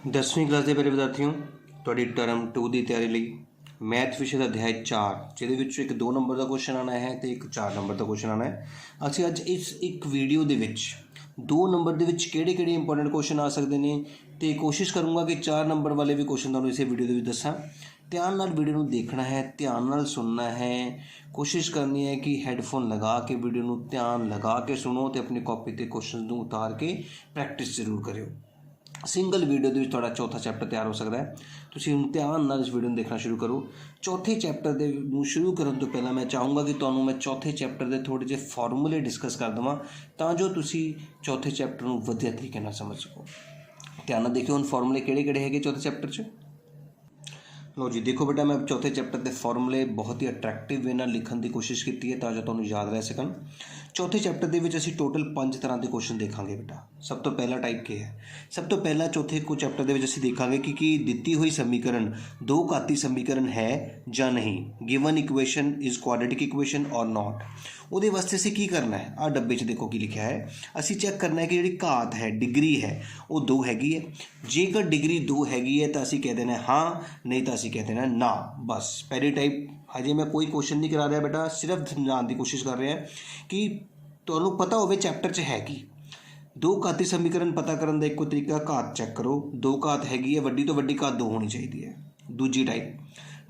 10वीं क्लास के प्यारे विद्यार्थियों, ਤੁਹਾਡੀ टर्म 2 की तैयारी ਲਈ मैथ विषय का अध्याय 4 ਜਿਹਦੇ ਵਿੱਚ ਇੱਕ 2 नंबर का क्वेश्चन आना है तो एक 4 नंबर का क्वेश्चन आना है। ਅਸੀਂ ਅੱਜ ਇਸ ਇੱਕ ਵੀਡੀਓ ਦੇ ਵਿੱਚ 2 ਨੰਬਰ ਦੇ ਵਿੱਚ ਕਿਹੜੇ ਇੰਪੋਰਟੈਂਟ ਕੁਐਸਚਨ ਆ ਸਕਦੇ ਨੇ ਤੇ ਕੋਸ਼ਿਸ਼ ਕਰੂੰਗਾ ਕਿ 4 ਨੰਬਰ ਵਾਲੇ ਵੀ ਕੁਐਸਚਨ ਤੁਹਾਨੂੰ ਇਸੇ ਵੀਡੀਓ ਦੇ ਵਿੱਚ ਦੱਸਾਂ। ध्यान नाल वीडियो ਨੂੰ देखना है, ध्यान नाल सुनना है, कोशिश करनी है कि हैडफोन लगा के वीडियो ਨੂੰ ध्यान लगा के सुनो तो अपनी कॉपी ते क्वेश्चन ਨੂੰ उतार के प्रैक्टिस जरूर करियो। सिंगल वीडियो ਦੇ ਵਿੱਚ ਤੁਹਾਡਾ ਚੌਥਾ ਚੈਪਟਰ ਤਿਆਰ ਹੋ ਸਕਦਾ ਹੈ। ਤੁਸੀਂ ਹੁਣ ਧਿਆਨ ਨਾਲ ਇਸ ਵੀਡੀਓ ਨੂੰ ਦੇਖਣਾ ਸ਼ੁਰੂ ਕਰੋ। ਚੌਥੇ ਚੈਪਟਰ ਦੇ ਨੂੰ ਸ਼ੁਰੂ ਕਰਨ ਤੋਂ ਪਹਿਲਾਂ ਮੈਂ ਚਾਹੂੰਗਾ ਕਿ ਤੁਹਾਨੂੰ ਮੈਂ ਚੌਥੇ ਚੈਪਟਰ ਦੇ ਥੋੜ੍ਹੇ ਜਿਹੇ ਫਾਰਮੂਲੇ ਡਿਸਕਸ ਕਰ ਦੇਵਾਂ ਤਾਂ ਜੋ ਤੁਸੀਂ ਚੌਥੇ ਚੈਪਟਰ ਨੂੰ ਵਧੀਆ ਤਰੀਕੇ ਨਾਲ ਸਮਝ ਸਕੋ। ਧਿਆਨ ਨਾਲ ਦੇਖਿਓ ਹੁਣ ਫਾਰਮੂਲੇ ਕਿਹੜੇ ਹੈਗੇ ਚੌਥੇ ਚੈਪਟਰ 'ਚ। लो जी देखो बेटा, मैं चौथे चैप्टर के फॉर्मूले बहुत ही अट्रैक्टिव वे नाल लिखण की कोशिश की है ताकि तुहानूं याद रह सकन। चौथे चैप्टर के विच असीं टोटल 5 तरह के क्वेश्चन देखांगे बेटा। सब तो पहला टाइप क्या है? सब तो पहला चौथे को चैप्टर के विच असीं देखांगे कि दिती हुई समीकरण दो घाती समीकरण है या नहीं, given equation is quadratic equation और नॉट। ਉਹਦੇ ਵਾਸਤੇ ਅਸੀਂ ਕੀ ਕਰਨਾ ਹੈ, ਆਹ ਡੱਬੇ 'ਚ ਦੇਖੋ ਕੀ ਲਿਖਿਆ ਹੈ। ਅਸੀਂ ਚੈੱਕ ਕਰਨਾ ਹੈ ਕਿ ਜਿਹੜੀ ਘਾਤ ਹੈ, ਡਿਗਰੀ ਹੈ, ਉਹ 2 ਹੈਗੀ ਹੈ। ਜੇਕਰ ਡਿਗਰੀ 2 ਹੈਗੀ ਹੈ ਤਾਂ ਅਸੀਂ ਕਹਿ ਦੇਣਾ ਹਾਂ, ਨਹੀਂ ਤਾਂ ਅਸੀਂ ਕਹਿ ਦੇਣਾ ਨਾ। ਬਸ ਪਹਿਲੀ ਟਾਈਪ। ਹਜੇ ਮੈਂ ਕੋਈ ਕੁਐਸਚਨ ਨਹੀਂ ਕਰਾ ਰਿਹਾ ਬੇਟਾ, ਸਿਰਫ ਸਮਝਾਉਣ ਦੀ ਕੋਸ਼ਿਸ਼ ਕਰ ਰਿਹਾ ਕਿ ਤੁਹਾਨੂੰ ਪਤਾ ਹੋਵੇ ਚੈਪਟਰ 'ਚ ਹੈ ਕੀ। ਦੋ ਘਾਤੀ ਸਮੀਕਰਨ ਪਤਾ ਕਰਨ ਦਾ ਇੱਕੋ ਤਰੀਕਾ ਘਾਤ ਚੈੱਕ ਕਰੋ। 2 ਘਾਤ ਹੈਗੀ ਹੈ, ਵੱਡੀ ਤੋਂ ਵੱਡੀ ਘਾਤ 2 ਹੋਣੀ ਚਾਹੀਦੀ ਹੈ। ਦੂਜੀ ਟਾਈਪ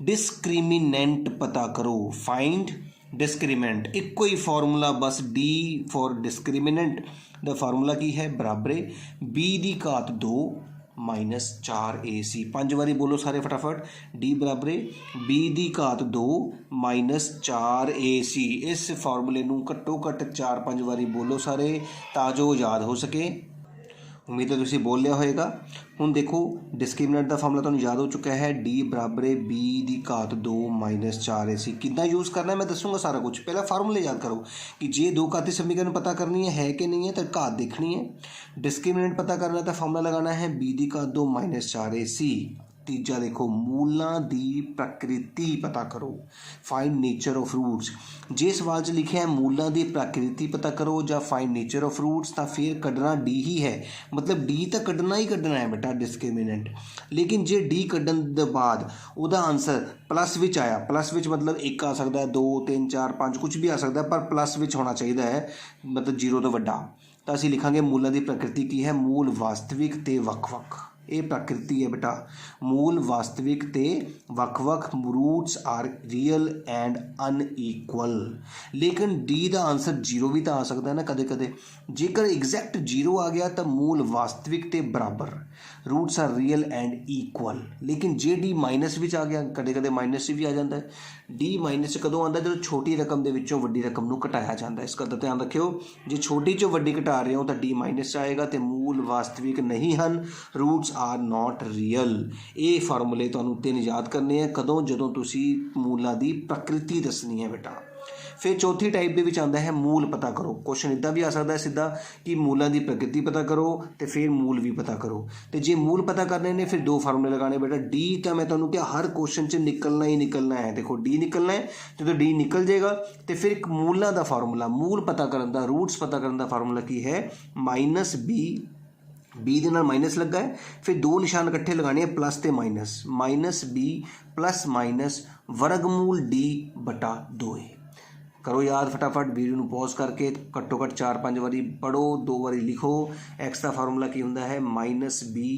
डिस्क्रिमिनेंट पता करो, फाइंड डिस्क्रिमिनेंट। एक ही फार्मूला बस, डी फॉर डिस्क्रिमिनेंट दा फार्मूला की है बराबर बी दी घात 2 माइनस 4 AC। 5 बारी बोलो सारे फटाफट। डी बराबर बी दी घात 2 माइनस 4 AC। इस फार्मूले नूं घट्टो घट्ट 4-5 बारी बोलो सारे तां जो याद हो सके। उम्मीद है तुसीं बोल लिया होएगा। हुण देखो डिस्क्रिमिनेंट का फार्मूला तुहानूं याद हो चुका है, डी बराबर बी दी घात 2 माइनस 4 AC। कितना यूज़ करना है मैं दसूँगा सारा कुछ। पहला फार्मूले याद करो कि जे दो घाती समीकरण पता करनी है कि नहीं है तो घात देखनी है। डिस्क्रिमिनेंट पता करना है तो फार्मूला लगाना है बी दी घात 2 माइनस 4 AC। तीजा देखो मूलों की प्रकृति पता करो, फाइंड नेचर ऑफ रूट्स। जे सवाल च लिखे है मूलों की प्रकृति पता करो या फाइंड नेचर ऑफ रूट्स तो फिर कढ़ना डी ही है। मतलब डी तो कढ़ना ही कढ़ना है बेटा डिस्क्रिमिनेंट। लेकिन जे डी कढ़न के बाद वह आंसर प्लस विच आया, प्लस विच मतलब 1 आ सकता है, 2 3 4 5 कुछ भी आ सकता है, पर प्लस विच होना चाहिए है, मतलब 0 तो वड्डा। तो असीं लिखांगे मूलों की प्रकृति की है, मूल वास्तविक ते वख-वख। ये प्रकृति है बेटा, मूल वास्तविक ते वख-वख। Roots are real and unequal. लेकिन डी का आंसर 0 भी तो आ सकता है ना कदे कदे। जेकर एग्जैक्ट 0 आ गया तो मूल वास्तविक ते बराबर, roots are real and equal. लेकिन जे डी माइनस भी आ गया, कदे कदे माइनस भी आ जाता है। डी माइनस कदों आता जो छोटी रकम के विचों वड्डी रकम नूं घटाया जाता है। इस गल का ध्यान रखियो, जे छोटी चों वड्डी घटा रहे हो तो डी माइनस आएगा तो मूल वास्तविक नहीं हैं, रूट्स आर नॉट रियल। ये फार्मूले तुहानूं 3 याद करने हैं कदों, जदों तुसीं मूलों की प्रकृति दसनी है बेटा। फिर चौथी टाइप के विच आंदा है मूल पता करो। क्वेश्चन इदा भी आ सकता है सीधा कि मूलों की प्रकृति पता करो तो फिर मूल भी पता करो। तो जे मूल पता करने ने फिर 2 फार्मूले लगाने बेटा। डी तो मैं तुहानूं क्या हर क्वेश्चन च निकलना ही निकलना है। देखो डी निकलना है, जो डी निकल जाएगा तो फिर एक मूलों का फार्मूला, मूल पता करने का, रूट्स पता करने का फार्मूला की है माइनस बी। बी के नाल माइनस लगा है, फिर 2 निशान इकट्ठे लगाने हैं प्लस ते minus, minus B plus minus वर्गमूल डी बटा 2 है। करो याद फटाफट, वीडियो ਨੂੰ पॉज करके घट्टो घट्ट 4-5 बारी पढ़ो, 2 बारी लिखो। एक्स का फार्मूला की होंदा है माइनस बी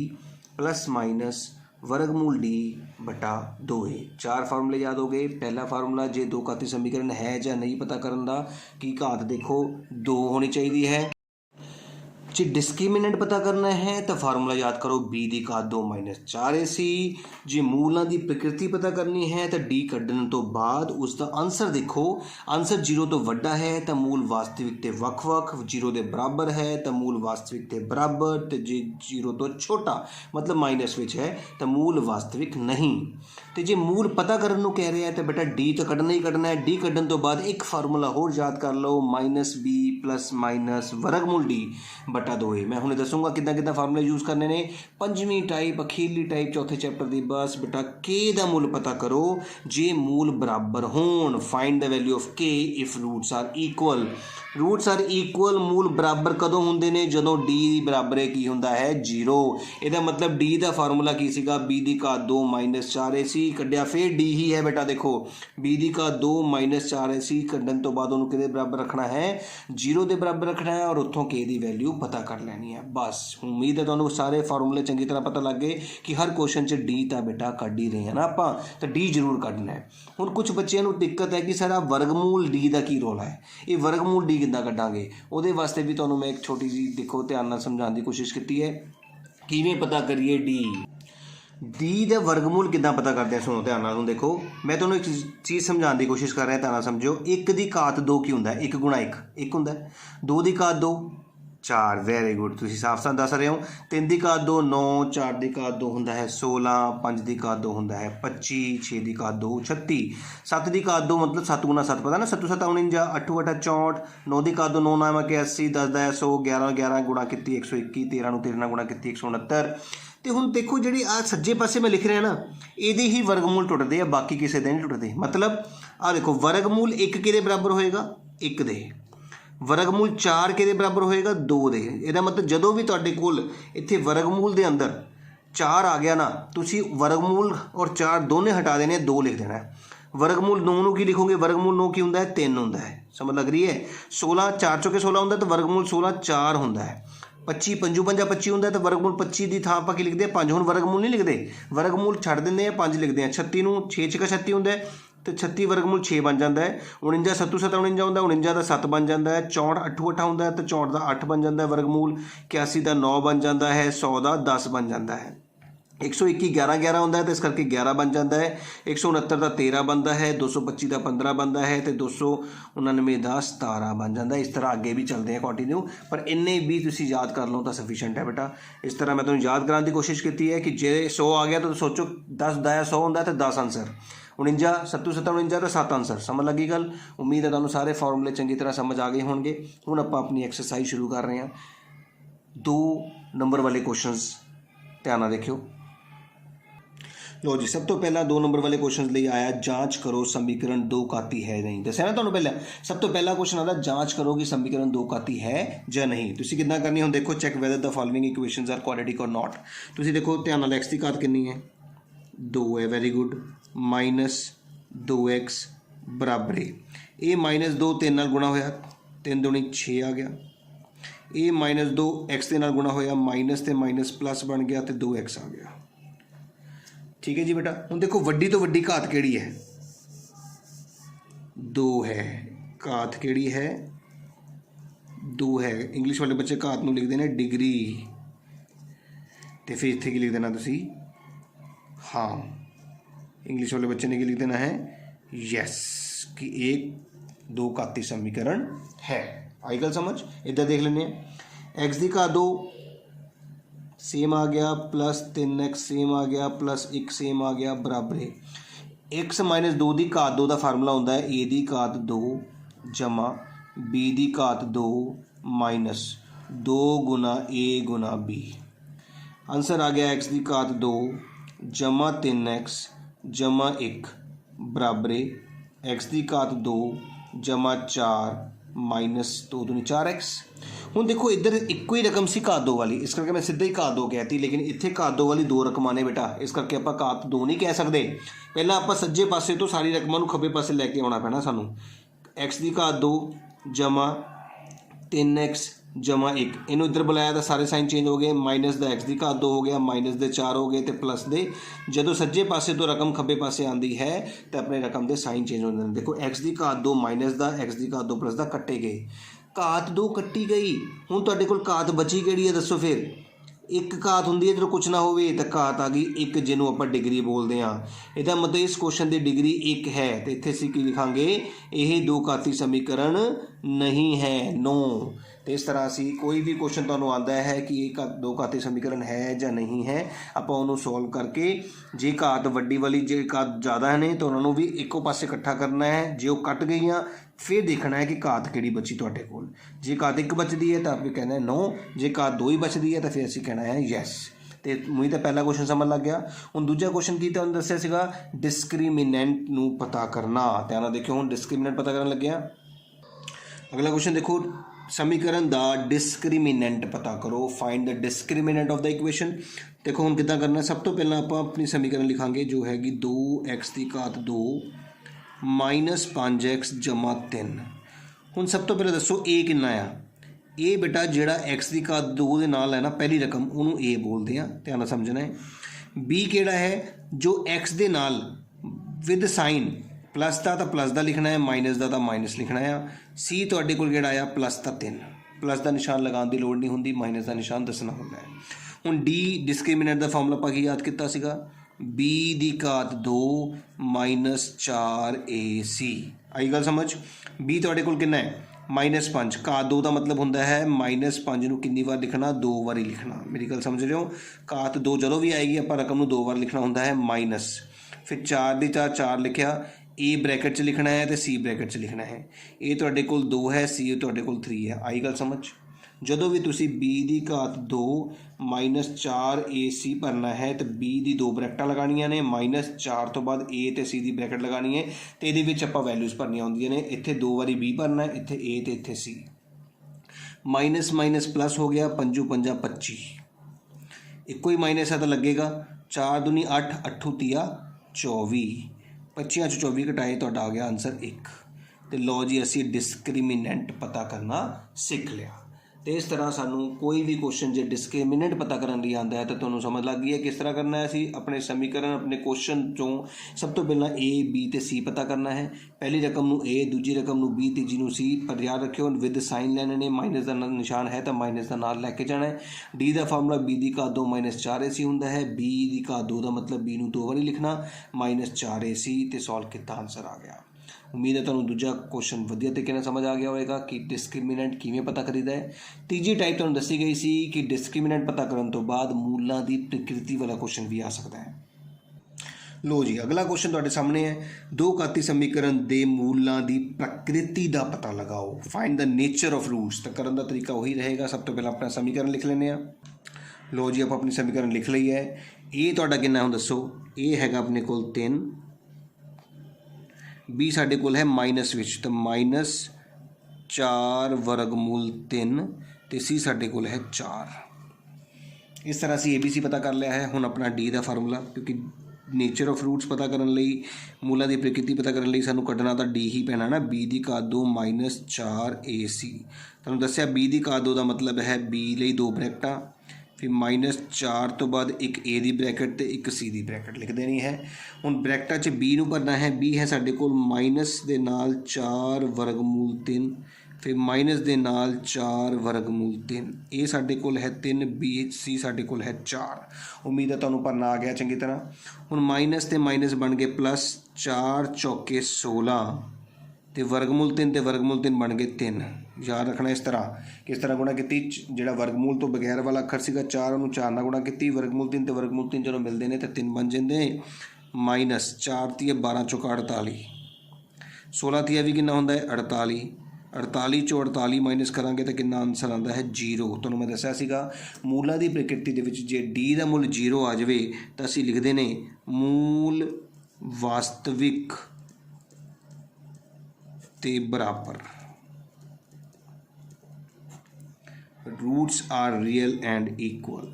प्लस माइनस वर्गमूल डी बटा 2 है। 4 फार्मूले याद हो गए। पहला फार्मूला जे दो घाती समीकरण है या नहीं पता करन दा की घात देखो 2 होनी चाहिए है। जे डिस्क्रिमिनेंट पता करना है तो फार्मूला याद करो बी दी घात 2 माइनस 4 AC। जे मूलों की प्रकृति पता करनी है तो डी कढ़ने तो बाद उसका आंसर देखो, आंसर 0 तो वड्डा है तो मूल वास्तविक ते वख-वख, 0 के बराबर है तो मूल वास्तविक ते बराबर, तो जे 0 तो छोटा मतलब माइनस विच है तो मूल वास्तविक नहीं। तो जे मूल पता करने को कह रहे हैं तो बेटा डी तो कढ़ना ही कढ़ना है। डी कढ़ने तो बाद एक फार्मूला होर याद कर लो, माइनस बी प्लस माइनस वर्गमूल डी बटा 2 है। मैं हुणे दसूँगा कितना फार्मूले यूज़ करने ने। 5वीं टाइप अखीरली टाइप चौथे चैप्टर की बस बेटा के दा मूल पता करो जे मूल बराबर होण। Find the value of K if roots are equal. Roots are equal, मूल बराबर कदों हुंदे ने, जदों डी बराबर की हुंदा है 0। ਇਹਦਾ मतलब डी का फार्मूला की सीगा, बी दी घात 2 माइनस 4ac कढ़िया, फिर डी ही है बेटा। देखो बी दी घात 2 माइनस 4ac कढ़न तो बाद उन्होंने किहदे बराबर रखना है, 0 के बराबर रखना है, और उत्थों के दी वैल्यू पता कर लैनी है। बस उम्मीद है तुहानूं सारे फार्मूले चंगी तरह पता लग गए कि हर क्वेश्चन च डी तो बेटा कढ़ ही रहे हैं ना आपां, तो डी जरूर कढ़ना है। हुण कुछ बच्चों को दिक्कत है कि सर आ वर्गमूल डी का की रोल है, ये वर्गमूल डी किद्दां कढ़ांगे, ਉਹਦੇ वास्ते भी तुहानूं मैं एक छोटी जी देखो ध्यान नाल समझाउण की कोशिश की है। किवें पता करिए डी का वर्गमूल किद्दां पता करते हैं, सुनो ध्यान नाल। देखो मैं तुहानूं एक चीज़ समझाउण की कोशिश कर रहा, ध्यान नाल समझो। 1 की घात 2 की हुंदा है, 1 गुणा 1 हुंदा है। 2 की घात 2 4, वेरी गुड, तुसीं साफ साफ दस रहे हो। 3 की घात 2 9, 4 की घात 2 हुंदा है 16, 5 की घात 2 हुंदा है 25, 6 की घात 2 36, 7 की घात 2 मतलब 7 गुणा 7 पता ना, 7 7 49, 8 8 64, 9 की घात 2 9 9 के 80, 10 10 100, 11 11 गुणा की 121, 13 ਨੂੰ 13 गुणा की 169। तो हुण देखो जी आ सज्जे पासे मैं लिख रहा ना, ये ही वर्गमूल टुटते हैं, बाकी किसी दे नहीं टुटते। मतलब आ देखो वर्गमूल 1 किहदे बराबर होएगा, 1 दे। वर्गमूल 4 किहदे बराबर होएगा, 2 दे। ਇਹਦਾ मतलब ਜਦੋਂ भी ਤੁਹਾਡੇ ਕੋਲ ਇੱਥੇ वर्गमूल ਦੇ अंदर 4 आ गया ना, तुसी वर्गमूल और 4 दोने हटा देने, 2 लिख देना है। वर्गमूल 9 ਨੂੰ ਕੀ ਲਿਖੋਗੇ, वर्गमूल 9 ਕੀ ਹੁੰਦਾ ਹੈ, 3 ਹੁੰਦਾ है। समझ लग रही है। 16 4 ਚੋਂ 16 ਹੁੰਦਾ तो वर्गमूल 16 4 ਹੁੰਦਾ है। 25 5 5 25 ਹੁੰਦਾ तो वर्गमूल 25 ਦੀ ਥਾਂ ਆਪਾਂ ਕੀ ਲਿਖਦੇ ਆ, 5। ਹੁਣ वर्गमूल नहीं लिखते, वर्गमूल ਛੱਡ ਦਿੰਦੇ ਆ, 5 ਲਿਖਦੇ ਆ। 36 ਨੂੰ 6 6 36 ਹੁੰਦਾ है, तो 36 वर्गमूल 6 बन जाता है। 49 7 7 49 होंगे, 49 का 7 बन जाता है। 64 8 8 होंगे तो 64 का 8 बन जाता है वर्गमूल। 81 का 9 बन जाता है। 100 का 10 बन जाता है। 121 11 11 होंगे तो इस करके 11 बन जाता है। 169 का 13 बनता है। 225 का 15 बनता है तो 299 का 17 बन जाता है। इस तरह आगे भी चलते हैं कंटिन्यू, पर इन्ने भी तुम याद कर लो तो सफिशेंट है बेटा। इस तरह मैं तुम्हें याद कराने की कोशिश की है कि जे 100 आ गया तो सोचो 10 दाया 100 होंगे तो 10 आंसर। 49 7 7 49 तो 7 आंसर। समझ लगी गल। उम्मीद है तुहानूं सारे फॉर्मूले चंगी तरह समझ आ गए होंगे। हुण आपां अपनी एक्सरसाइज शुरू कर रहे हैं। 2 नंबर वाले क्वेश्चनस ध्यान नाल देखियो। लो जी, सब तो पहला 2 नंबर वाले क्वेश्चन लिए आया, जांच करो समीकरण 2 घाती है नहीं। दस्या ना तुहानूं पहले सब तो पहला क्वेश्चन आता जांच करो कि समीकरण 2 घाती है या नहीं। तुसीं किद्दां करनी, हुण देखो check whether the following equations are quadratic or not. तुसीं देखो ध्यान नाल, एक्स की घात कितनी है, 2 है, वेरी गुड। माइनस 2x बराबर है ये माइनस 2 3 नाल गुणा होया, 3 दूनी 6 आ गया। ये माइनस 2 x के नाल गुणा होया, माइनस ते माइनस प्लस बन गया तो 2x आ गया। ठीक है जी बेटा। हुण देखो वड्डी तो वड्डी घात केड़ी है, 2 है। घात केड़ी है, 2 है। इंग्लिश वाले बच्चे घात नूं लिखते हैं डिग्री, तो फिर इत्थे की लिख देना तुसी, हाँ इंग्लिश वाले बच्चे ने क्या लिख देना है, यस, कि एक 2 घाती समीकरण है। आई गल समझ। इधर देख लेने, एक्स की घात 2 सेम आ गया, प्लस 3x सेम आ गया, प्लस 1 सेम आ गया, बराबर है x माइनस 2 की घात 2 का फार्मूला होता है a की घात 2 जमा b की घात 2 माइनस 2 गुना a गुना b। आंसर आ गया x की घात 2 जमा 3x जमा 1 बराबर एक्स की घात 2 जमा 4 माइनस 2 दूनी 4x। हुण देखो इधर इक्को ही रकम सी घात 2 वाली, इस करके मैं सीधा ही घात 2 कहती, लेकिन इत्थे घात 2 वाली 2 रकमां ने बेटा, इस करके आपां घात 2 नहीं कह सकते। पहला आपां सज्जे पासे तो सारी रकमां नूं खब्बे पासे लैके आउणा पैना सानूं। एक्स की घात 2 जमा 3x जमा 1, इनू इधर बुलाया तो सारे साइन चेंज हो गए। माइनस द एक्स की घात 2 हो गया, माइनस दे 4 हो गए, तो प्लस दे जो सज्जे पासे तो रकम खब्बे पासे आती है तो अपने रकम के साइन चेंज हो जाते। देखो एक्स की घात 2 माइनस द, एक्स की घात 2 प्लस द, कट्टे गए। घात 2 कट्टी गई। हुण तुहाडे कोल घात बची किहड़ी है दसो फिर। एक घात होंदी है जो कुछ ना हो तो घात आ गई एक, जिन्हों आप डिग्री बोलते हैं। इसका मतलब इस क्वेश्चन की डिग्री 1 है, तो इत्थे असीं की लिखांगे, यह 2 घाती समीकरण नहीं है, नो। तो इस तरह असी कोई भी क्वेश्चन तुहानूं आंदा है कि एक 2 घाती समीकरण है या नहीं है, आपां उहनूं सॉल्व करके जे घात वड्डी वाली जे घात ज़्यादा ने तो उन्होंने भी इक्को पासे इकट्ठा करना है। जो कट गई फिर देखना है कि घात किहड़ी बची तुहाडे कोल। जे घात 1 बचती है तो आप कहना है नो, जे घात 2 ही बचती है तो फिर असीं कहना है यस। तो मुझे तो पहला क्वेश्चन समझ लग गया। हुण दूजा क्वेश्चन की तुहानूं दस्सिया सीगा डिस्क्रिमिनेंट नूं पता करना। ध्यान नाल देखियो, हुण डिस्क्रिमिनेंट पता करन लगे हां। अगला क्वेश्चन देखो, समीकरण दा डिस्क्रिमिनेंट पता करो, find the discriminant of the equation. देखो हम कितना करना, सब तो पहला आप अपनी समीकरण लिखांगे जो हैगी 2x की घात 2 माइनस 5x जमा 3। ਹੁਣ सब तो पहले दसो ए कितना आ, ए बेटा ਜਿਹੜਾ x ਦੀ ਘਾਤ 2 ਦੇ ਨਾਲ ਹੈ ਨਾ ਪਹਿਲੀ ਰਕਮ ਉਹਨੂੰ a ਬੋਲਦੇ ਆ, ਧਿਆਨ ਨਾਲ ਸਮਝਣਾ ਹੈ। b ਕਿਹੜਾ ਹੈ, ਜੋ x ਦੇ ਨਾਲ ਵਿਦ ਸਾਈਨ प्लस का तो प्लस का लिखना है, माइनस का तो माइनस लिखना है। सी तुहाडे कोल किहड़ा आया, प्लस का 3, प्लस का निशान लगाने की लोड़ नहीं होंदी, माइनस का निशान दसना होंदा है। हुण डी डिस्क्रिमिनेंट का फॉर्मूला आपां की याद किया सीगा, बी दी घात 2 माइनस 4ac। आई गल समझ। बी तुहाडे कोल कितना है, -5, घात 2 का मतलब होंदा है -5 नूं कितनी बार लिखना, 2 बार लिखना। मेरी गल समझ रहे हो, घात 2 जदों भी आएगी आपां रकम नूं 2 बार लिखना होंदा है माइनस, फिर 4 दी 4 लिखिया, ए ब्रैकेट च लिखना है तो सी ब्रैकेट च लिखना है। ए तुहाडे कोल 2 है, सी तुहाडे कोल 3 है। आई गल समझ। जदों भी तुसी बी दी घात 2 माइनस 4ac भरना है तो बी दी 2 ब्रैकटां लगानियां ने, -4 तो बाद ए तो सी दी ब्रैकेट लगानी है, तो ये विच आपां वैल्यूज़ भरनियां होंदियां ने। इत्थे 2 बारी बी भरना है, इत्थे ए तो इत्थे सी। माइनस माइनस प्लस हो गया, 5 5 25, इक्को ही माइनस है तो लगेगा, 4 दूनी 8, 8 तिया 24, 25 24 घटाए तो आ गया आंसर 1। तो लो जी असी डिस्क्रिमिनेंट पता करना सीख लिया। तो इस तरह सानू कोई भी क्वेश्चन जो डिस्क्रिमिनेंट पता करने लिए आता है तो तुहानू समझ लग गई है किस तरह करना है। असी अपने समीकरण अपने क्वेश्चन चों सब तो पहला ए बी तो सी पता करना है। पहली रकम नू ए, दूजी रकम नू बी, तीजी नू सी, पर याद रखियो विद साइन लैने ने, माइनस का निशान है तो माइनस का नाल लैके जाना है। डी का फार्मूला बी दी घात 2 माइनस 4ac होंदा है। बी दी घात 2 का मतलब बी नू 2 बारी लिखना, -4ac, तो सॉल्व किया आंसर आ गया। उम्मीद है तुहानू दूजा क्वेश्चन वधिया तरीके नाल समझ आ गया होगा कि डिस्क्रिमिनेंट किवें पता करीदा है। तीजी टाइप तुहानू दसी गई सी कि डिस्क्रिमिनेंट पता करन तो बाद मूलां दी प्रकृति वाला क्वेश्चन भी आ सकता है। लो जी अगला क्वेश्चन तुहाडे सामने है, दो घाती समीकरण दे मूलां दी प्रकृति का पता लगाओ, find the nature of roots. तो करन दा तरीका वही रहेगा, सब तो पहला अपना समीकरण लिख लेने। लो जी आप अपनी समीकरण लिख ली है। ए तुहाडा कितना है दसो, ए हैगा अपने कोल 3, बी साडे कोल है माइनस विच तो -4 वर्गमूल 3, तो सी साडे कोल है 4। इस तरह से ABC पता कर लिया है। हुण अपना डी का फार्मूला, क्योंकि नेचर ऑफ रूट्स पता करने लई, मूलों की प्रकृति पता करने लई सानू कढ़ना तो डी ही पैना ना, बी दी घात 2 -4ac। तुहानू दस्सिया बी दी घात 2 का मतलब है बी लई 2 ब्रैकटां, फिर -4 तो बाद एक ए दी ब्रैकेट तो एक सी दी ब्रैकेट लिख देनी है। हुण ब्रैकटां च बी नूं भरना है, बी है साडे कोल माइनस दे नाल 4 वर्गमूल 3, फिर माइनस दे नाल 4 वर्गमूल 3, ए साडे कोल है 3, बी सी साडे कोल है 4। उम्मीद है तुहानू भरना आ गया चंगी तरह। हुण माइनस ते माइनस बन गए प्लस, 4 चौके 16, तो वर्गमूल 3 ते वर्गमूल 3 बन गए 3। याद रखना इस तरह, किस तरह गुणा की, जो वर्गमूल तो बगैर वाला अखर सीगा 4 उन्होंने 4 नाल गुणा की, वर्गमूल 3 तो वर्गमूल 3 जो मिलते हैं तो 3 बन जाते हैं, -4 ती 12 चौका 48, 16 ती भी कितना होंदा है 48, 48 चो 48 माइनस करांगे तो कितना आंसर आता है 0। तुहानू मैं दस्सिया सीगा मूलों की प्रकृति दे विच जे डी का मुल 0 आ जाए तो असीं लिखते हैं मूल वास्तविक ते बराबर, roots are real and equal.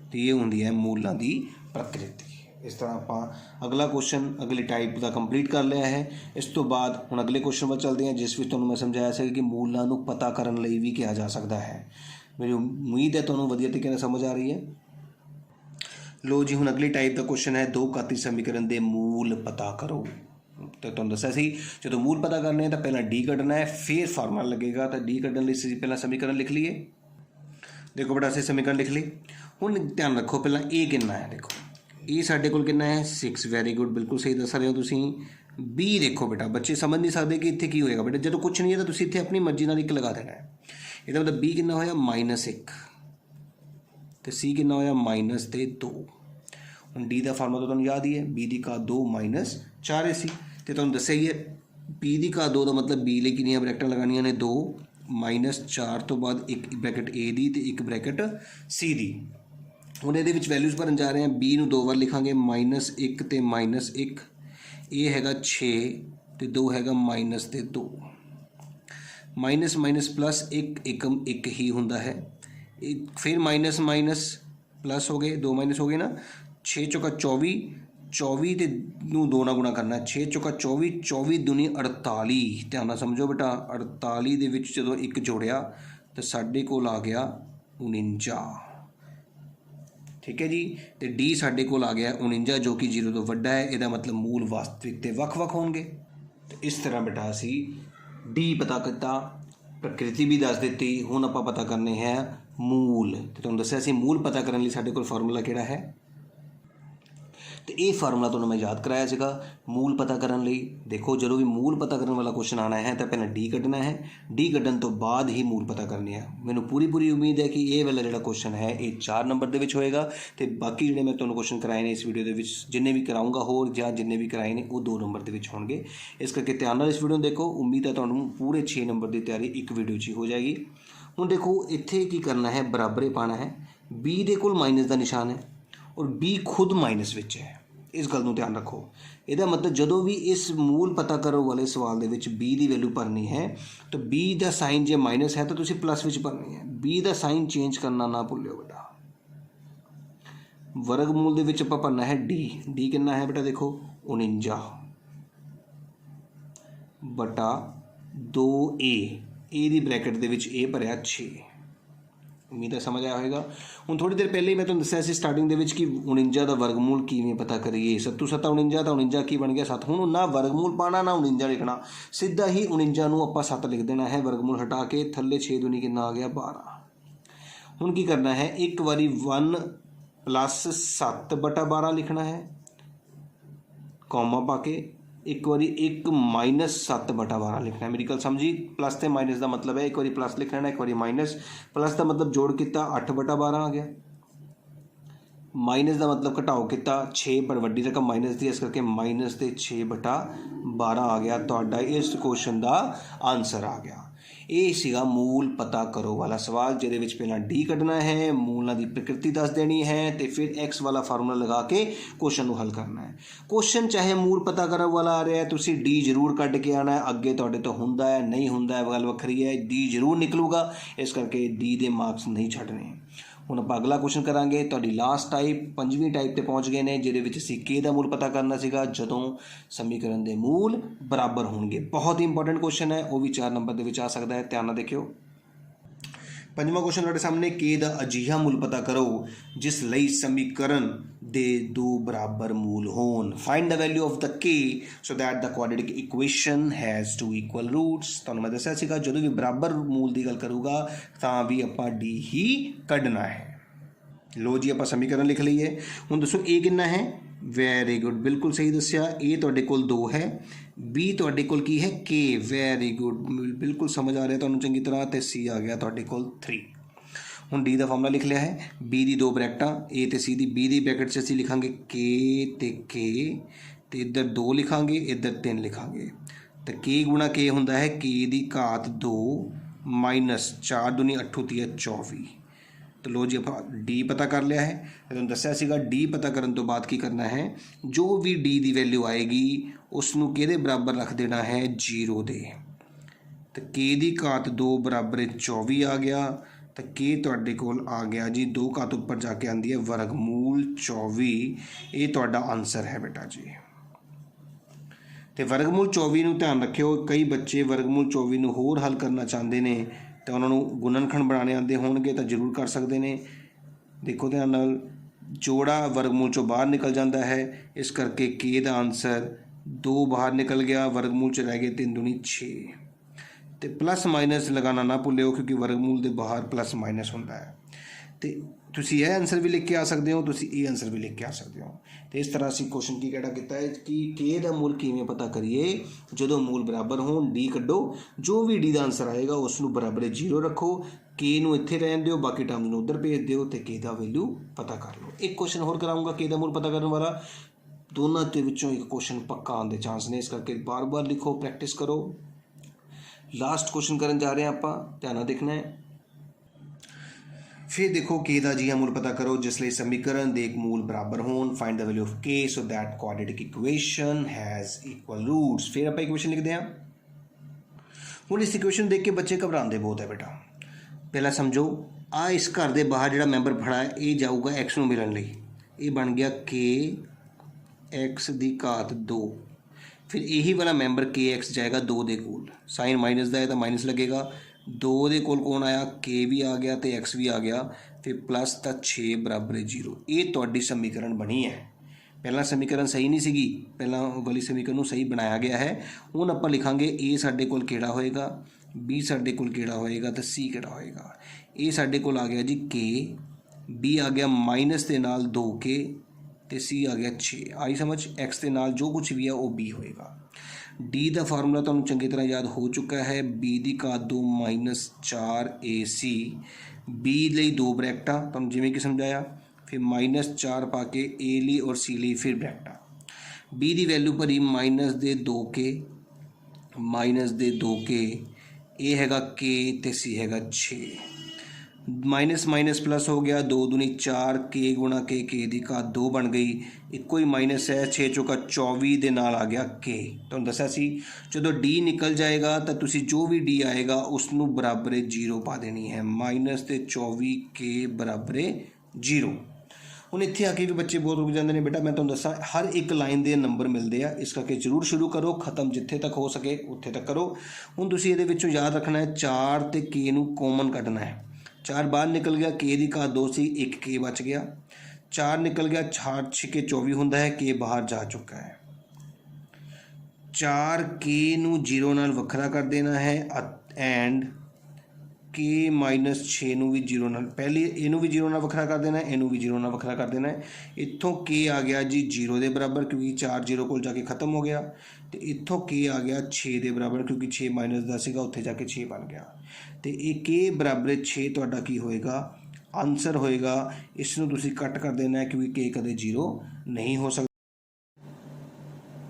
तो ये होंदी है मूलों की प्रकृति। इस तरह आप अगला क्वेश्चन अगली टाइप का कंप्लीट कर लिया है। इस तो बाद हुण अगले क्वेश्चन पर चलते हैं जिस विच तुहानू मैं समझाया सी कि मूलों को पता करने लई भी किया जा सकता है। मेरी उम्मीद है तुहानू वधिया तरीके नाल समझ आ रही है। लो जी हुण अगली टाइप का क्वेश्चन है, दो घाती समीकरण के मूल पता करो। तो तुहानू दस्सिया सी जो मूल पता करने तो पहला डी कढ़ना है, फिर फार्मूला लगेगा। तो डी कढ़ने लई पहला समीकरण लिख लीए। देखो बेटा असीं समीकरण लिख ली। हुण ध्यान रखो पहला ए कितना है, देखो ए साडे कोल कितना है 6, वेरी गुड, बिल्कुल सही दस रहे हो तुसीं। बी देखो बेटा बच्चे समझ नहीं सकते कि इत्थे की होएगा बेटा, जो कुछ नहीं है तो तुसीं इत्थे अपनी मर्जी नाल एक लगा देना है। इसदा मतलब बी कितना होया -1 तो सी कितना होया -2। हुण डी का फार्मूला तो तुहानू याद ही है, बी दी घात 2 -4ac। तो तुहानू दस्सिया ही है बी दी घात 2 का मतलब बी लई कितनियां ब्रैकटां लगानियां ने 2, -4 तो बाद एक ब्रैकेट ए दी तो एक ब्रैकेट सी दी। हुण इहदे विच वैल्यूज़ भरन जा रहे हैं, बी नूं 2 बार लिखांगे -1 ते -1, ये हैगा 6 तो 2 हैगा माइनस ते 2, माइनस माइनस प्लस एक एकम एक ही होंदा है, फिर माइनस माइनस प्लस हो गए, 2 माइनस हो गए ना। 6 चौका 24, 24 ते नूं 2 नाल गुणा करना, 6 चौका 24, 24 दूनी 48। ध्यान नाल समझो बेटा, 48 दे विच जदों एक जोड़िया तो साडे कोल आ गया 49। ठीक है जी। तो डी साडे कोल आ गया 49 जो कि 0 तो वड्डा है, इसका मतलब मूल वास्तविक ते वख-वख होणगे। तो इस तरह बेटा असी डी पता किया, प्रकृति भी दस दी। हुण आपां पता करने हैं मूल। तो तुहानूं दस्सिया सी मूल पता करने लई साडे कोल फार्मूला किहड़ा है। तो ये फार्मूला तुहानूं मैं याद कराया सीगा मूल पता करने लई। देखो जदों भी मूल पता करने वाला क्वेश्चन आना है तो पहले डी कड्ढना है, डी कड्ढन तो बाद ही मूल पता करने हैं। मैनूं पूरी पूरी उम्मीद है कि ये वाला जिहड़ा क्वेश्चन है ये 4 नंबर दे विच होएगा, तो बाकी जिहड़े मैं तुहानूं क्वेश्चन कराए ने इस वीडियो दे विच, जिन्ने भी कराऊँगा होर जां जिन्ने भी कराए ने वो 2 नंबर दे विच होणगे। इस करके ध्यान नाल इस वीडियो नूं देखो। उम्मीद है तुहानूं पूरे 6 नंबर की तैयारी एक वीडियो 'च ही हो जाएगी। हुण देखो इत्थे की करना है, बराबरे पाना है। बी दे कोल माइनस का निशान है और बी खुद माइनस विच है, इस गल नूं ध्यान रखो। ਇਹਦਾ मतलब ਜਦੋਂ भी इस मूल पता करो वाले सवाल ਦੇ ਵਿੱਚ बी की वैल्यू भरनी है तो बी का साइन जे माइनस है तो तुसीं प्लस विच भरनी है। बी का साइन चेंज करना ना भुल्लिओ बेटा। वर्गमूल ਦੇ ਵਿੱਚ ਆਪਾਂ भरना है डी। डी कितना है बेटा, देखो 49 बटा 2a, ए दी ब्रैकेट ਦੇ ਵਿੱਚ ए भरिया 6। उम्मीद है समझ आया होगा। हुण थोड़ी देर पहले ही मैं तुहानूं दस्सिया सी स्टार्टिंग दे विच कि 49 का वर्गमूल किवें पता करिए। 7 7 49 तो 49 की बन गया 7। हुण ना वर्गमूल पाना ना 49 लिखना, सीधा ही 49 नूं आपां 7 लिख देना है। वर्गमूल हटा के थल्ले 6 दूनी कितना आ गया 12। हुण की करना है, एक बारी 1 प्लस 7 बटा 12 लिखना है, कॉमा पा के। एक बारी 1 माइनस 7 बटा 12 लिखना है। मेरी गल समझी, प्लस ते माइनस का मतलब है एक बारी प्लस लिख लेना, एक बारी माइनस। प्लस का मतलब जोड़ किया 8 बटा 12 आ गया, माइनस का मतलब घटाओ किया 6 पर वड्डी रकम माइनस की, इस करके माइनस के 6 बटा 12 आ गया। तुहाडा इस क्वेश्चन का आंसर आ गया। ये सीगा मूल पता करो वाला सवाल, जिहदे विच पहला डी कढ़ना है, मूलों की प्रकृति दस देनी है, तो फिर एक्स वाला फार्मूला लगा के क्वेश्चन को हल करना है। क्वेश्चन चाहे मूल पता करो वाला आ रहा है, तुसीं डी जरूर कढ़ के आना है। अगे तुहाडे तो हुंदा है नहीं हुंदा है गल वखरी है, डी जरूर निकलूगा, इस करके डी के मार्क्स नहीं छड्डने। हुण आपां अगला क्वेश्चन करांगे। तुहाडी लास्ट टाइप 5वीं टाइप ते पहुँच गए ने, जिहदे विच असीं के दा मूल पता करना सीगा जदों समीकरण दे मूल बराबर होणगे। बहुत ही इंपॉर्टेंट क्वेश्चन है, वो भी 4 नंबर दे विच आ सकदा है। ध्यान नाल देखिओ। 5वां क्वेश्चन तुहाडे सामने, के दा अजिहा मूल पता करो जिस लई समीकरण दे 2 बराबर मूल होण। Find the value of the K so that the quadratic equation has 2 equal roots. तुहानूं मैं दस्सिया सीगा जदों भी बराबर मूल की गल करूँगा तां भी आपां डी ही कढ़ना है। लो जी आपां समीकरण लिख लईए। हुण दसो ए कितना है, वेरी गुड, बिल्कुल सही दस्सिया। ए तुहाडे कोल 2 है, बी तुहाडे कोल की है के, वेरी गुड, बिल्कुल समझ आ रहा है तुहानूं चंगी तरह। तो सी आ गया तुहाडे कोल 3। हुण डी का फार्मूला लिख लिया है, बी की 2 ब्रैकेटां ए ते सी दी, बी की ब्रैकेट च असीं लिखांगे के ते के, तो इधर 2 लिखांगे इधर 3 लिखांगे। तो के गुणा के हुंदा है के की घात 2 माइनस 4 दूनी 8 × 24। तो लो जी आप डी पता कर लिया है। तुहानूं दस्सिया सीगा डी पता करन तो बाद की करना है, जो भी डी की वैल्यू आएगी उसनूं किहदे बराबर रख देना है, 0 दे। तो के की घात 2 बराबर 24 आ गया। तो के तुहाडे कोल आ गया जी 2 घात उपर जाके आती है वर्गमूल 24। ये तुहाडा आंसर है बेटा जी। तो वर्गमूल 24 नूं ध्यान रखियो, कई बच्चे वर्गमूल 24 नूं होर हल करना चाहते हैं तो उन्होंने गुणनखंड बनाने आते होणगे तो जरूर कर सकते हैं। देखो ध्यान नाल, जोड़ा वर्गमूल चों बाहर निकल जाता है, इस करके के दा आंसर 2 बाहर निकल गया, वर्गमूल च रह गए 3 दूनी 6। तो प्लस माइनस लगाना ना भुल्लिओ क्योंकि वर्गमूल के बाहर प्लस माइनस होता है। तो तुसीं यह आंसर भी लिख के आ सकते हो, तुसीं ये आंसर भी लिख के आ सकते हो। तो इस तरह असीं क्वेश्चन की कहड़ा किया है कि के दा मूल किवें पता करिए जदों मूल बराबर होण। डी कड्डो, जो भी डी का आंसर आएगा उसनूं बराबर 0 रखो, के नूं इत्थे रहन दिओ, बाकी टर्म्स नूं उधर भेज दिओ, तो के दा वैल्यू पता कर लो। एक क्वेश्चन होर कराऊंगा के दा मूल पता करने वाला, दोनों के विचों एक क्वेश्चन पक्का आने के चांस ने, इस करके बार बार लिखो, प्रैक्टिस करो। लास्ट क्वेश्चन करन जा रहे हैं आपां, ध्यान नाल देखना है। फिर देखो के दा जी मूल पता करो जिसलिए समीकरण दे एक मूल बराबर होन find the value of K so that quadratic equation has equal roots. फिर आप इक्वेशन लिखते हैं। ਹੁਣ इस इक्वेशन देख के बच्चे घबराते बहुत है बेटा। पहला समझो आ इस घर के बाहर जो मैंबर खड़ा है ये जाऊगा एक्स में मिलने लई, ये बन गया के एक्स की घात 2। फिर यही वाला मैंबर के एक्स जाएगा 2 के कोल, साइन माइनस का है तो माइनस लगेगा, 2 के कोल कौन आया के भी आ गया तो एक्स भी आ गया, फिर प्लस तो 6 बराबर 0। ये तुहाडी समीकरण बनी है। पहला समीकरण सही नहीं सी, पहला वाली समीकरण सही बनाया गया है। हुण आपां लिखांगे ए साडे कोल किहड़ा होएगा, बी साडे कोल किहड़ा होएगा तो सी किहड़ा होएगा। ए साडे कोल आ गया जी के, बी आ गया माइनस के नाल 2 के तो सी आ गया 6। आई समझ। एक्स के नाल जो कुछ भी है वो बी होएगा। डी का फार्मूला तुहानूं चंगी तरह याद हो चुका है, बी की घात 2 -4 AC, बी लई 2 ब्रैकटा तुहानूं जिवें कि समझाया, फिर -4 पा के ए ली और सी ली फिर ब्रैकटा। बी की वैल्यू भरी -2 के, ए हैगा के ते सी हैगा 6। माइनस माइनस प्लस हो गया, 2 दूनी 4 के गुणा के की घात 2 बन गई, एको ही माइनस है, 6 चौका 24 दे नाल आ गया के। तुहानूं दस्सिया सी जो डी निकल जाएगा तो तुसी जो भी डी आएगा उसनूं बराबर 0 पा देनी है, -24 के बराबर 0। ਹੁਣ ਇੱਥੇ ਆ ਕੇ ਵੀ ਬੱਚੇ ਬਹੁਤ ਰੁਕ ਜਾਂਦੇ ਨੇ ਬੇਟਾ। ਮੈਂ ਤੁਹਾਨੂੰ ਦੱਸਾਂ ਹਰ ਇੱਕ ਲਾਈਨ ਦੇ ਨੰਬਰ ਮਿਲਦੇ ਆ, ਇਸ ਕਰਕੇ ਜ਼ਰੂਰ ਸ਼ੁਰੂ ਕਰੋ, ਖਤਮ ਜਿੱਥੇ ਤੱਕ ਹੋ ਸਕੇ ਉੱਥੇ ਤੱਕ ਕਰੋ। ਹੁਣ ਤੁਸੀਂ ਇਹਦੇ ਵਿੱਚੋਂ ਯਾਦ ਰੱਖਣਾ ਹੈ 4 ਤੇ ਕੇ ਨੂੰ ਕੋਮਨ ਕੱਢਣਾ ਹੈ। 4 ਬਾਹਰ ਨਿਕਲ ਗਿਆ, ਕੇ ਦੀ ਘਾਤ 2 ਸੀ, 1 ਕੇ ਬਚ ਗਿਆ। 4 ਨਿਕਲ ਗਿਆ, 4 6 24 ਹੁੰਦਾ ਹੈ, ਕੇ ਬਾਹਰ ਜਾ ਚੁੱਕਾ ਹੈ। 4 ਕੇ ਨੂੰ 0 ਨਾਲ ਵੱਖਰਾ ਕਰ ਦੇਣਾ ਹੈ ਐਂਡ के -6 ਨੂੰ ਵੀ 0 ਨਾਲ, ਪਹਿਲੀ ਇਹਨੂੰ ਵੀ 0 ਨਾਲ ਵੱਖਰਾ ਕਰ ਦੇਣਾ, ਇਹਨੂੰ ਵੀ 0 ਨਾਲ ਵੱਖਰਾ ਕਰ ਦੇਣਾ ਹੈ। ਇੱਥੋਂ ਕੇ ਆ ਗਿਆ ਜੀ 0 ਦੇ ਬਰਾਬਰ ਕਿਉਂਕਿ 4 0 ਕੋਲ ਜਾ ਕੇ ਖਤਮ ਹੋ ਗਿਆ, ਤੇ ਇੱਥੋਂ ਕੇ ਆ ਗਿਆ 6 ਦੇ ਬਰਾਬਰ ਕਿਉਂਕਿ 6 -10 ਸੀਗਾ, ਉੱਥੇ ਜਾ ਕੇ 6 ਬਣ ਗਿਆ। ਤੇ ਇਹ ਕੇ ਬਰਾਬਰ 6 ਤੁਹਾਡਾ ਕੀ ਹੋਏਗਾ, ਆਨਸਰ ਹੋਏਗਾ। ਇਸ ਨੂੰ ਤੁਸੀਂ ਕੱਟ ਕਰ ਦੇਣਾ ਹੈ ਕਿਉਂਕਿ ਕੇ ਕਦੇ 0 ਨਹੀਂ ਹੋ ਸਕਦਾ,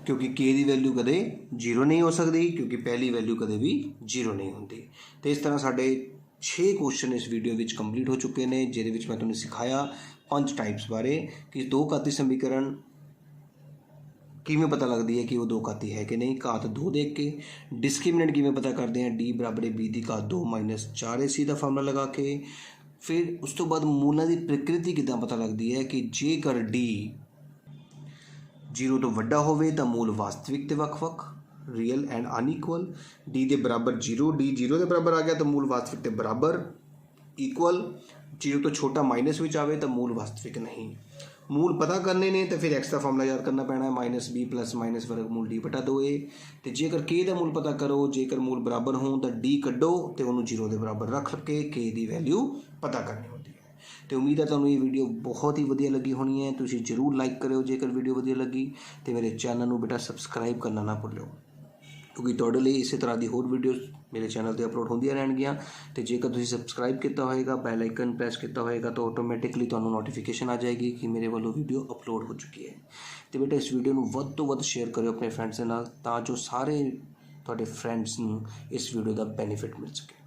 क्योंकि के की वैल्यू कदे 0 नहीं हो सकती, क्योंकि पहली वैल्यू कदे भी 0 नहीं होंगी। तो इस तरह साढ़े 6 क्वेश्चन इस वीडियो में कंप्लीट हो चुके हैं, जिहदे विच मैं तुहानूं सिखाया 5 टाइप्स बारे कि 2 घाती समीकरण किवें पता लगती है कि वो 2 घाती है कि नहीं, घात 2 देख के। डिस्क्रिमिनेंट किवें पता करते हैं, डी बराबर बी की घात 2 -4 AC का फार्मूला लगा के। फिर उस तो बाद मूलों की प्रकृति किदां पता लगती है कि जेकर डी 0 तो वड्डा होवे तो मूल वास्तविक ते वख-वख रियल एंड अनइक्वल, डी के बराबर 0, डी 0 के बराबर आ गया तो मूल वास्तविक के बराबर इक्वल, 0 तो छोटा माइनस में आवे तो मूल वास्तविक नहीं। मूल पता करने ने तो फिर एक्स का फार्मूला याद करना पैना है, -b + -वर्गमूल d बटा 2a। तो जेकर के का मूल पता करो, जेकर मूल बराबर हो तो डी कड्डो तो उन्होंने 0 के बराबर रख के के की वैल्यू पता करनी होती है। तो उम्मीद है तुहानूं ये वीडियो बहुत ही वधिया लगी होनी है। तुसीं जरूर लाइक करियो जेकर वीडियो वधिया लगी, तो मेरे चैनल नूं बेटा सबसक्राइब करना ना भुल्लिओ, क्योंकि तुहाडे लई इस तरह की होर वीडियोज़ मेरे चैनल पर अपलोड होंदियां रहणगीਆਂ। तो जेकर तुसीं सबसक्राइब किया होएगा, बैल आइकन प्रेस किया होएगा तो ऑटोमैटिकली तुहानूं नोटिफिकेशन आ जाएगी कि मेरे वालों वीडियो अपलोड हो चुकी है। तो बेटा इस वीडियो नूं वध तो वध शेयर करियो अपने फ्रेंड्स दे नाल, तां जो सारे तुहाडे फ्रेंड्स नूं इस वीडियो का बेनीफिट मिल सके।